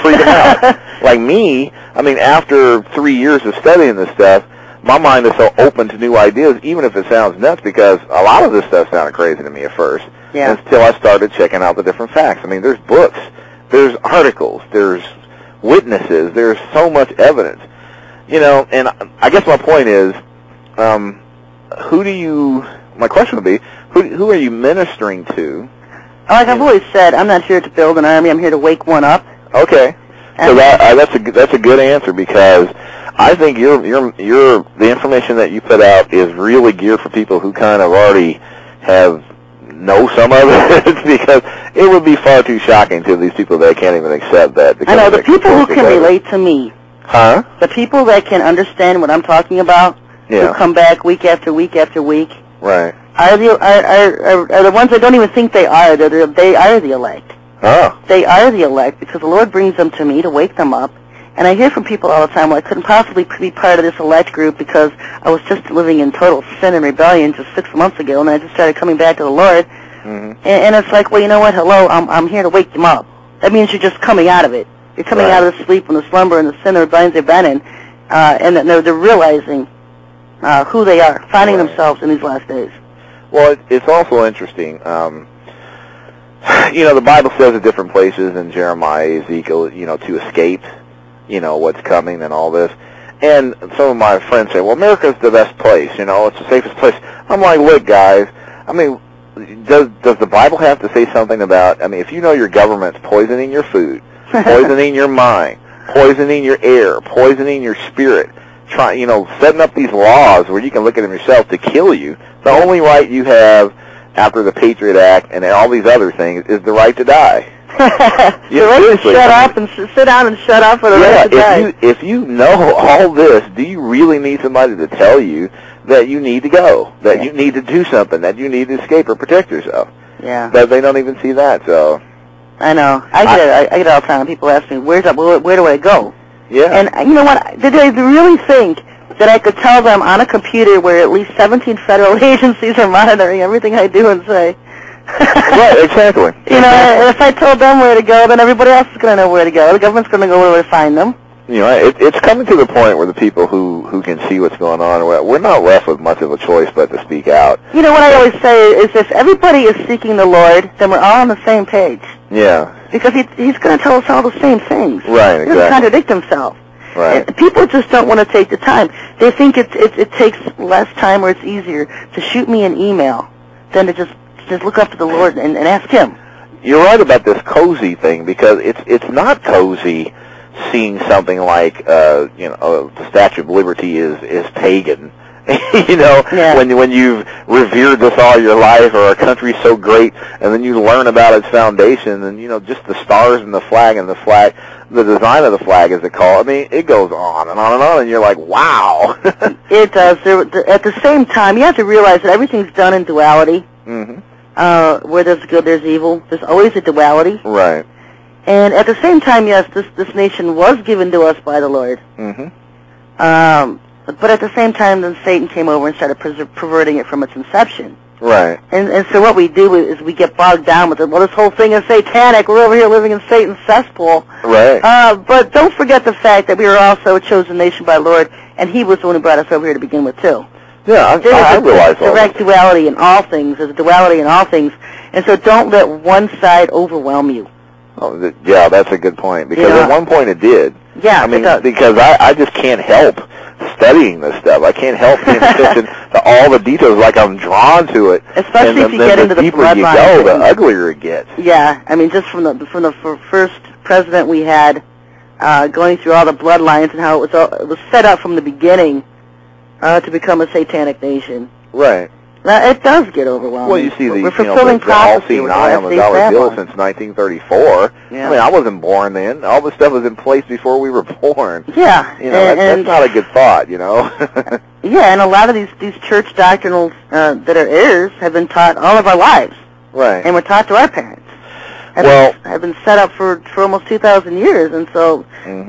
freaking out. Like me, I mean, after 3 years of studying this stuff, my mind is so open to new ideas, even if it sounds nuts, because a lot of this stuff sounded crazy to me at first. Yeah. Until I started checking out the different facts. I mean, there's books, there's articles, there's witnesses, there's so much evidence. You know, and I guess my point is, my question would be, who are you ministering to? Like I've always said, I'm not here to build an army, I'm here to wake one up. Okay. So that's a good answer, because I think the information that you put out is really geared for people who kind of already know some of it, because it would be far too shocking to these people that can't even accept that. I know, the people who can relate to me. Huh? The people that can understand what I'm talking about, yeah, who come back week after week after week, right, are the ones that don't even think they are. They are the elect. Oh. They are the elect, because the Lord brings them to me to wake them up. And I hear from people all the time, well, I couldn't possibly be part of this elect group because I was just living in total sin and rebellion just 6 months ago, and I just started coming back to the Lord. Mm-hmm. And it's like, well, you know what? Hello, I'm here to wake them up. That means you're just coming out of it. You're coming out of the sleep and the slumber and the sin and rebellion they've been in, and that they're realizing who they are, finding themselves in these last days. Well, it's also interesting. You know, the Bible says at different places in Jeremiah, Ezekiel, you know, to escape, you know, what's coming and all this. And some of my friends say, well, America's the best place, you know, it's the safest place. I'm like, look, guys, I mean, does the Bible have to say something about, I mean, if you know your government's poisoning your food, poisoning your mind, poisoning your air, poisoning your spirit, setting up these laws where you can look at them yourself to kill you, the only right you have after the Patriot Act and all these other things is the right to die. The right to shut up and sit down and shut up for the right to die. If you know all this, do you really need somebody to tell you that you need to go, that you need to do something, that you need to escape or protect yourself? Yeah. But they don't even see that, so. I know. I get it all the time. People ask me, where do I go? Yeah. And you know what? Did they really think that I could tell them on a computer where at least 17 federal agencies are monitoring everything I do and say? Right, exactly. You know, if I told them where to go, then everybody else is going to know where to go. The government's going to go where to find them. You know, it's coming to the point where the people who can see what's going on, we're not left with much of a choice but to speak out. You know, what I always say is if everybody is seeking the Lord, then we're all on the same page. Yeah. Because he's going to tell us all the same things. Right, exactly. He doesn't contradict himself. Right. And people just don't want to take the time. They think it takes less time or it's easier to shoot me an email than to just look up to the Lord and ask Him. You're right about this cozy thing, because it's not cozy seeing something like the Statue of Liberty is pagan. You know, when you've revered this all your life, or a country's so great, and then you learn about its foundation, and just the stars and the flag, the design of the flag, as they call it. I mean, it goes on and on and on, and you're like, wow. It does. At the same time, you have to realize that everything's done in duality. Mm-hmm. Where there's good, there's evil. There's always a duality. Right. And at the same time, yes, this nation was given to us by the Lord. Mm-hmm. But at the same time, then Satan came over and started perverting it from its inception. Right. And so what we do is we get bogged down with it. Well, this whole thing is satanic. We're over here living in Satan's cesspool. Right. But don't forget the fact that we were also a chosen nation by the Lord, and He was the one who brought us over here to begin with, too. Yeah, I realize all direct duality in all things. There's a duality in all things. And so don't let one side overwhelm you. Oh, yeah, that's a good point. Because at one point it did. Yeah, I mean, because I just can't help studying this stuff. I can't help paying attention to all the details, like I'm drawn to it. Especially if you get into the deeper you go, the uglier it gets. Yeah, I mean, just from the first president we had, going through all the bloodlines and how it was set up from the beginning to become a satanic nation. Right. Now, it does get overwhelming. Well, you see the prophecy all-seeing eye on the dollar bill since 1934. Yeah. I mean, I wasn't born then. All this stuff was in place before we were born. Yeah. That's not a good thought, Yeah, and a lot of these church doctrinals that are errors have been taught all of our lives. Right. And were taught to our parents. Have been set up for almost 2,000 years. And so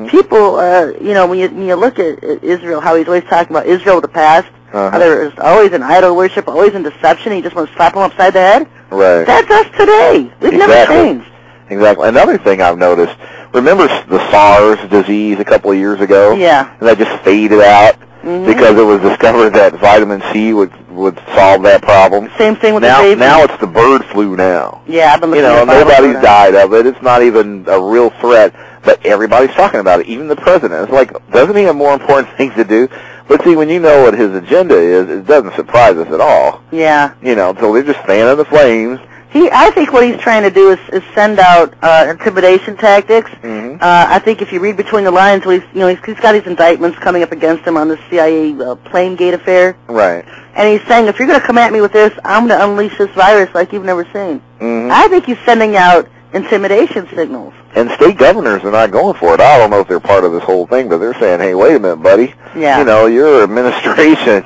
people, when you look at Israel, how he's always talking about Israel of the past, there's always in idol worship, always in deception, and you just want to slap them upside the head. Right. That's us today. We've never changed. Exactly. Another thing I've noticed remember the SARS disease a couple of years ago? Yeah. And that just faded out because it was discovered that vitamin C would solve that problem. Same thing with now, the baby. Now it's the bird flu now. Yeah, I've been looking at nobody's died of it. It's not even a real threat, but everybody's talking about it, even the president. It's like, doesn't he have more important things to do? But see, when you know what his agenda is, it doesn't surprise us at all. Yeah. So they're just fanning the flames. I think what he's trying to do is send out intimidation tactics. I think if you read between the lines, he's got these indictments coming up against him on the CIA Planegate affair. Right. And he's saying, if you're going to come at me with this, I'm going to unleash this virus like you've never seen. I think he's sending out intimidation signals. And state governors are not going for it. I don't know if they're part of this whole thing, but they're saying, hey, wait a minute, buddy. Yeah. You're administration.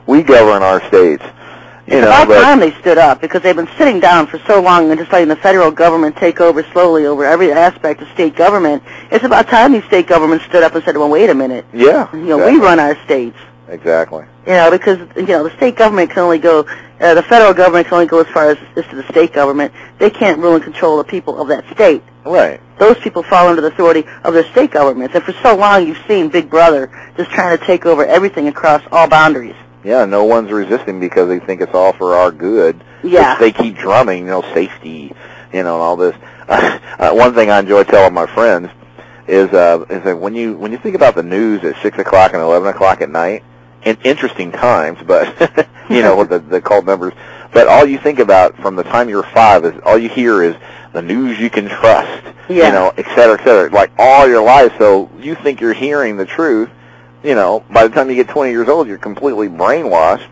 We govern our states. It's about time they stood up, because they've been sitting down for so long and just letting the federal government take over slowly over every aspect of state government. It's about time these state governments stood up and said, well, wait a minute. Yeah. Exactly. We run our states. Exactly. Because, the state government can only go, the federal government can only go as far as to the state government. They can't rule and control the people of that state. Right. Those people fall under the authority of their state governments. And for so long, you've seen Big Brother just trying to take over everything across all boundaries. Yeah, no one's resisting because they think it's all for our good. Yeah. They keep drumming, safety, and all this. One thing I enjoy telling my friends is that when you think about the news at 6 o'clock and 11 o'clock at night, in interesting times, but, with the cult numbers, but all you think about from the time you're 5 is all you hear is the news you can trust, et cetera, like all your life. So you think you're hearing the truth. By the time you get 20 years old, you're completely brainwashed.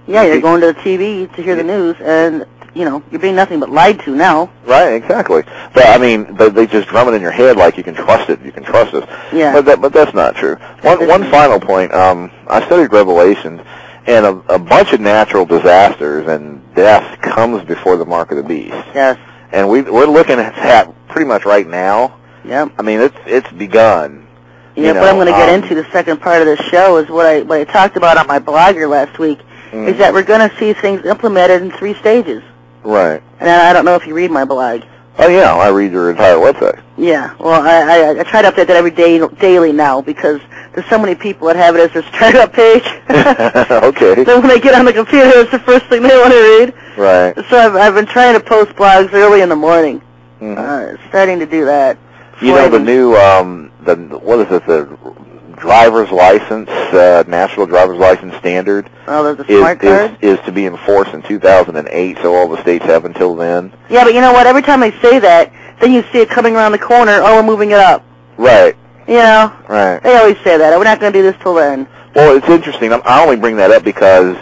Yeah, you're going to the TV to hear the news, and, you're being nothing but lied to now. Right, exactly. But they just drum it in your head like you can trust it, you can trust us. Yeah. But that's not true. One final point, I studied Revelations, and a bunch of natural disasters and death comes before the mark of the beast. Yes. And we're looking at that pretty much right now. Yep. It's begun. What I'm going to get into the second part of this show is what I talked about on my blogger last week, is that we're going to see things implemented in 3 stages. Right. And I don't know if you read my blog. Oh, yeah, I read your entire website. Yeah, well, I try to update that every day, daily now, because there's so many people that have it as their startup page. Okay. So when they get on the computer, it's the first thing they want to read. Right. So I've been trying to post blogs early in the morning, starting to do that. The new, what is it, the driver's license, national driver's license standard the smart card? Is to be enforced in 2008, so all the states have until then. Yeah, but you know what? Every time they say that, then you see it coming around the corner, we're moving it up. Right. Right. They always say that. We're not going to do this till then. Well, it's interesting. I only bring that up because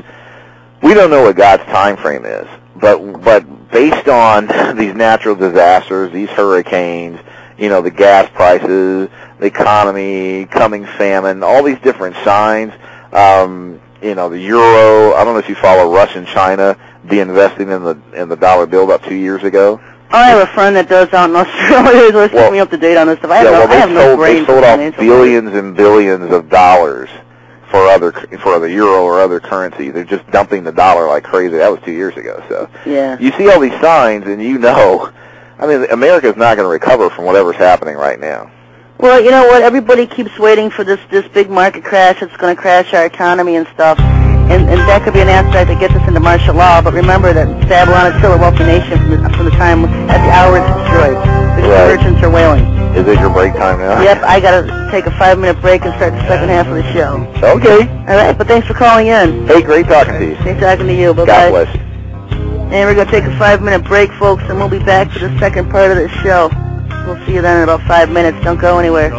we don't know what God's time frame is. But based on these natural disasters, these hurricanes, the gas prices, the economy, coming famine, all these different signs, the euro, I don't know if you follow Russia and China de-investing in the dollar bill about 2 years ago. I have a friend that does out in Australia who's keeping me up to date on this stuff. I have no brain. They sold off billions and billions of dollars for the euro or other currency. They're just dumping the dollar like crazy. That was 2 years ago. So yeah, you see all these signs, and America's not going to recover from whatever's happening right now. Well, you know what? Everybody keeps waiting for this big market crash that's going to crash our economy and stuff. And that could be an aspect that gets us into martial law. But remember that Babylon is still a wealthy nation from the time at the hour it's destroyed. The merchants are wailing. Is it your break time now? Yep, I got to take a 5-minute break and start the second half of the show. Okay. All right, but thanks for calling in. Hey, great talking to you. Great talking to you. Bye-bye. God bless you. And we're going to take a 5-minute break, folks, and we'll be back for the second part of this show. We'll see you then in about 5 minutes. Don't go anywhere.